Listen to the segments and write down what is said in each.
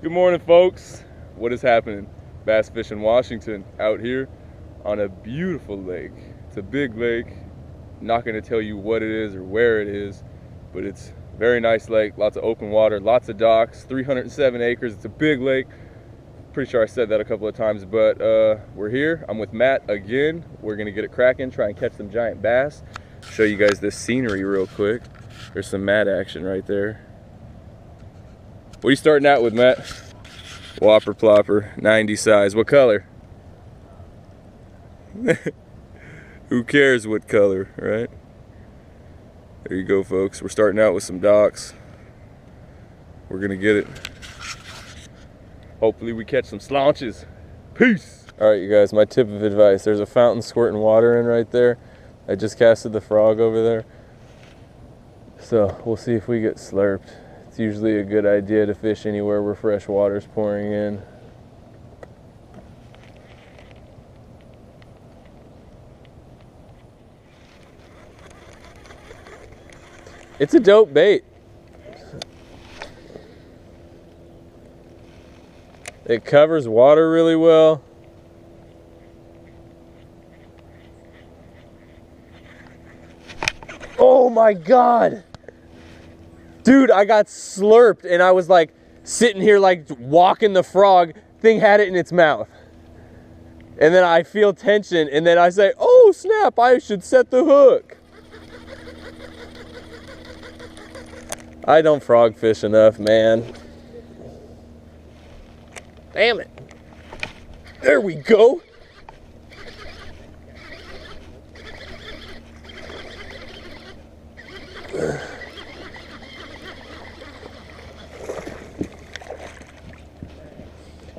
Good morning, folks. What is happening? Bass fishing Washington out here on a beautiful lake. It's a big lake. Not going to tell you what it is or where it is, but it's a very nice lake. Lots of open water, lots of docks, 307 acres. It's a big lake. Pretty sure I said that a couple of times, but we're here. I'm with Matt again. We're going to get it cracking, try and catch some giant bass. Show you guys this scenery real quick. There's some Matt action right there. What are you starting out with, Matt? Whopper Plopper, 90 size. What color? Who cares what color, right? There you go, folks. We're starting out with some docks. We're gonna get it. Hopefully we catch some slaunches. Peace! Alright, you guys, my tip of advice. There's a fountain squirting water in right there. I just casted the frog over there. So we'll see if we get slurped. It's usually a good idea to fish anywhere where fresh water's pouring in. It's a dope bait. It covers water really well. Oh my God! Dude, I got slurped and I was like sitting here like walking the frog. Thing had it in its mouth. And then I feel tension and then I say, oh snap, I should set the hook. I don't frog fish enough, man. Damn it. There we go.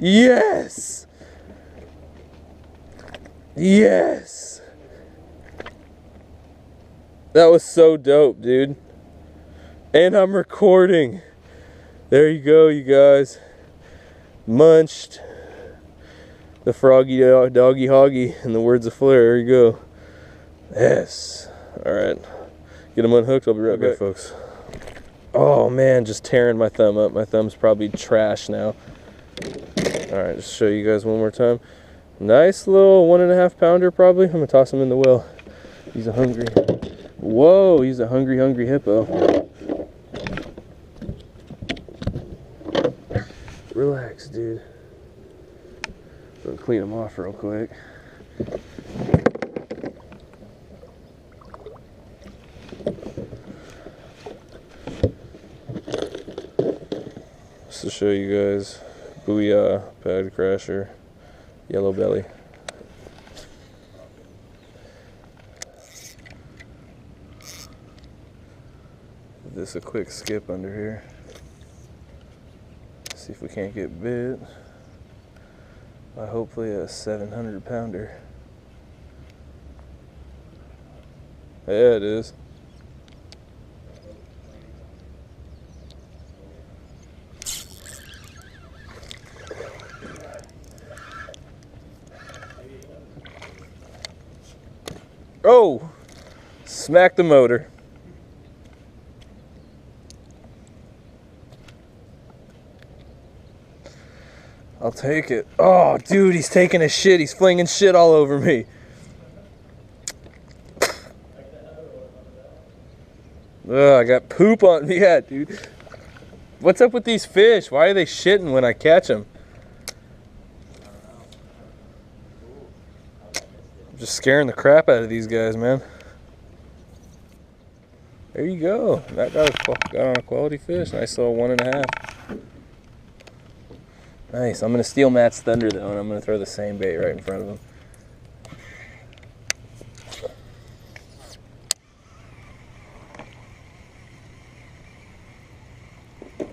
Yes! Yes! That was so dope, dude. And I'm recording. There you go, you guys. Munched. The froggy doggy hoggy, in the words of Flair. There you go. Yes. Alright. Get them unhooked. I'll be right back, folks. Oh man, just tearing my thumb up. My thumb's probably trash now. Alright, just show you guys one more time. Nice little 1.5 pounder probably. I'm gonna toss him in the well. He's a hungry. Whoa, he's a hungry hippo. Relax, dude. Go clean him off real quick. Just to show you guys. Booyah Pad Crasher, yellow belly. Give this a quick skip under here. See if we can't get bit by hopefully a 700 pounder. Yeah, it is. Oh, smack the motor. I'll take it. Oh, dude, he's taking a shit. He's flinging shit all over me. Ugh, I got poop on me. Yeah, dude. What's up with these fish? Why are they shitting when I catch them? Just scaring the crap out of these guys, man. There you go. That got on a quality fish. Nice little 1.5. Nice. I'm gonna steal Matt's thunder though, and I'm gonna throw the same bait right in front of him.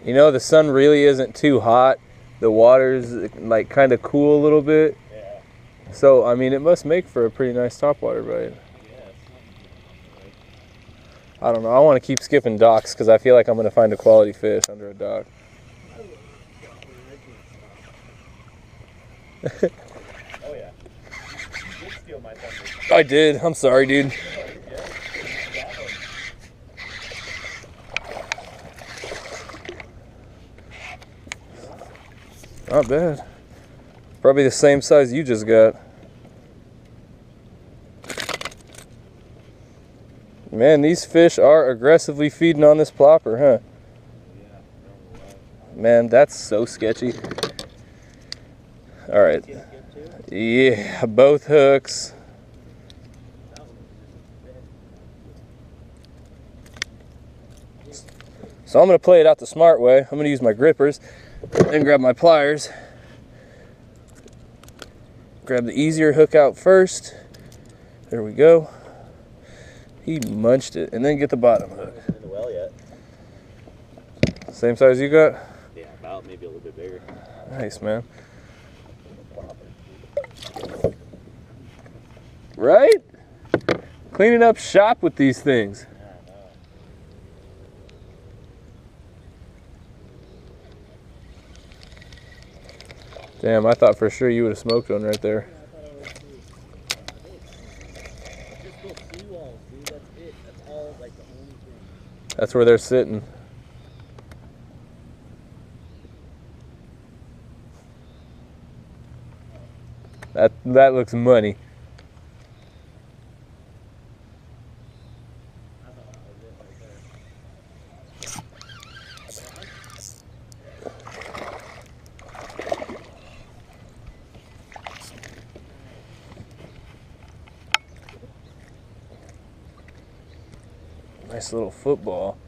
You know, the sun really isn't too hot. The water's like kind of cool a little bit. So, I mean, it must make for a pretty nice topwater bite. I don't know. I want to keep skipping docks because I feel like I'm going to find a quality fish under a dock. Oh, yeah. You did steal my thunder. I did. I'm sorry, dude. Not bad. Probably the same size you just got. Man, these fish are aggressively feeding on this plopper, huh? Man, that's so sketchy. All right. Yeah, both hooks. So I'm going to play it out the smart way. I'm going to use my grippers and grab my pliers. Grab the easier hook out first. There we go. He munched it. And then get the bottom hook. In the well yet. Same size you got? Yeah, about maybe a little bit bigger. Nice, man. Right? Cleaning up shop with these things. Damn, I thought for sure you would have smoked one right there. That's where they're sitting. That looks money. Nice little football.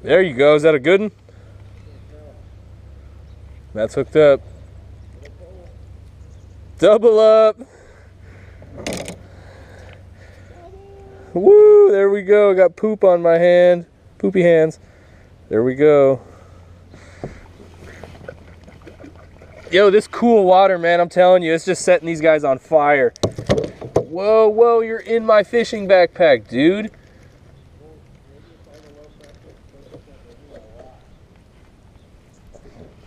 There you go. Is that a good one? That's hooked up. Double up. Woo! There we go. I got poop on my hand. Poopy hands. There we go. Yo, this cool water, man, I'm telling you, it's just setting these guys on fire. Whoa, whoa, you're in my fishing backpack, dude.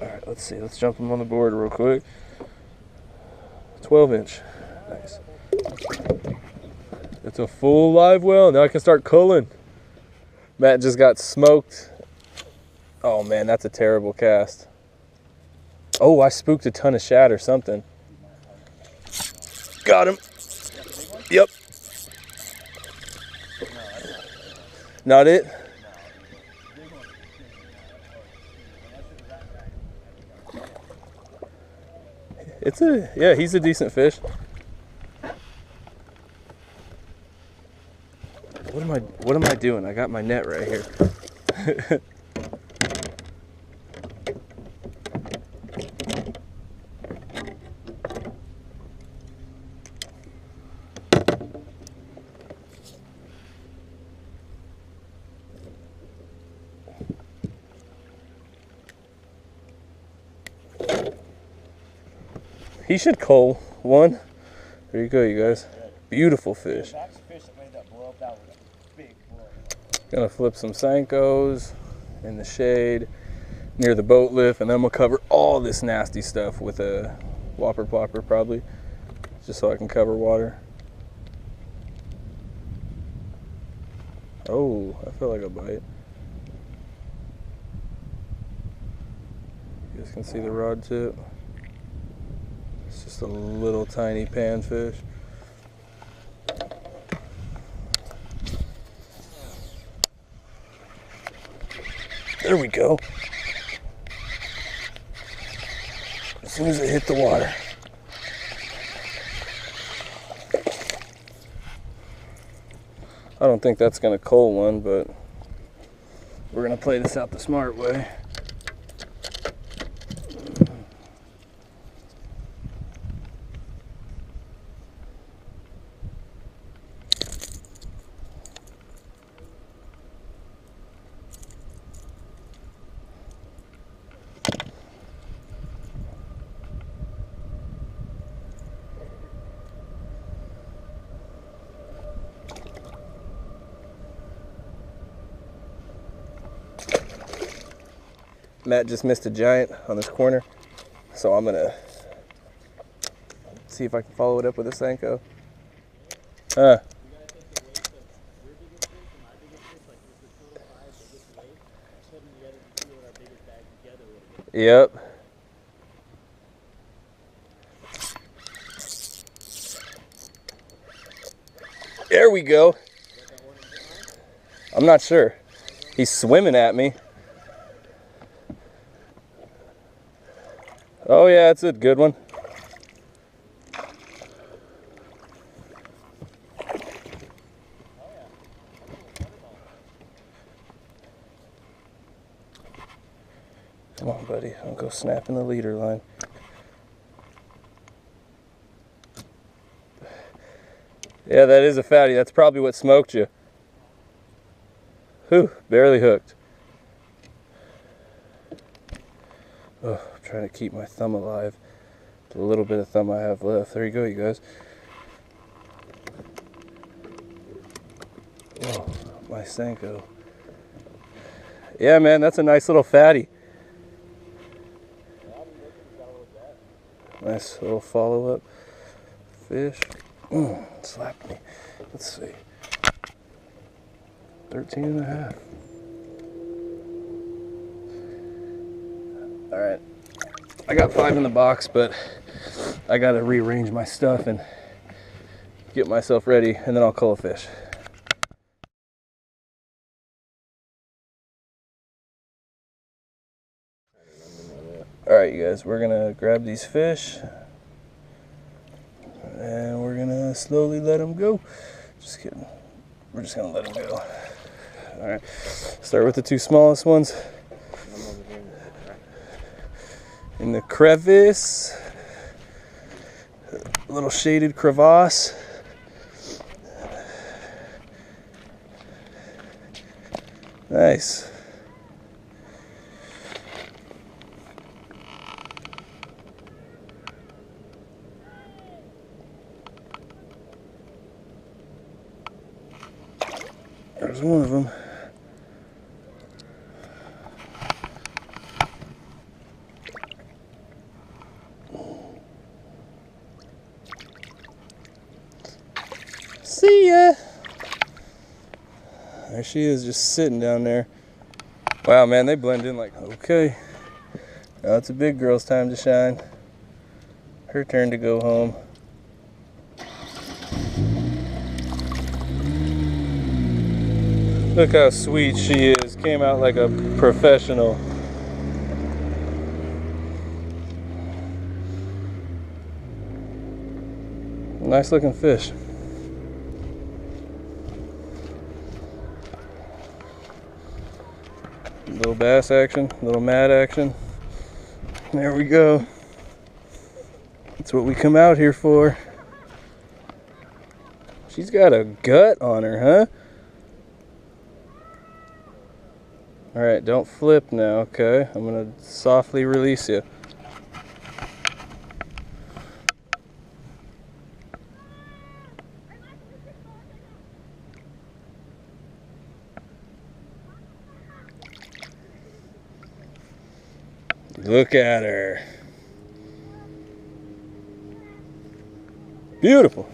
All right, let's see. Let's jump them on the board real quick. 12-inch. Nice. It's a full live well. Now I can start culling. Matt just got smoked. Oh, man, that's a terrible cast. Oh, I spooked a ton of shad or something. Got him. Yep. Not it? It's a, yeah, he's a decent fish. What am I doing? I got my net right here. He should cull one. There you go, you guys. Beautiful fish. Gonna flip some Senkos in the shade near the boat lift, and then we'll cover all this nasty stuff with a Whopper Plopper probably, just so I can cover water. Oh, I feel like a bite. You guys can see the rod tip. It's just a little tiny panfish. There we go. As soon as it hit the water. I don't think that's gonna cull one, but we're gonna play this out the smart way. Matt just missed a giant on this corner, so I'm gonna see if I can follow it up with a Senko. Yep. There we go. I'm not sure. He's swimming at me. Oh yeah, it's a good one. Come on, buddy. I'll go snap in the leader line. Yeah, that is a fatty. That's probably what smoked you. Whew, barely hooked. Oh, I'm trying to keep my thumb alive. The little bit of thumb I have left. There you go, you guys. Oh, my Senko. Yeah, man, that's a nice little fatty. Nice little follow-up fish. Slapped me. Let's see. 13.5. All right. I got 5 in the box, but I got to rearrange my stuff and get myself ready, and then I'll call a fish. All right, you guys, we're gonna grab these fish and we're gonna slowly let them go. Just kidding. We're just gonna let them go. All right, start with the 2 smallest ones. In the crevice, a little shaded crevasse. Nice. There's one of them. See ya. There she is, just sitting down there. Wow, man, they blend in like, okay. Now it's a big girl's time to shine. Her turn to go home. Look how sweet she is. Came out like a professional. Nice looking fish. Little bass action, little mad action. There we go. That's what we come out here for. She's got a gut on her, huh? All right, don't flip now, okay? I'm gonna softly release you. Look at her. Beautiful.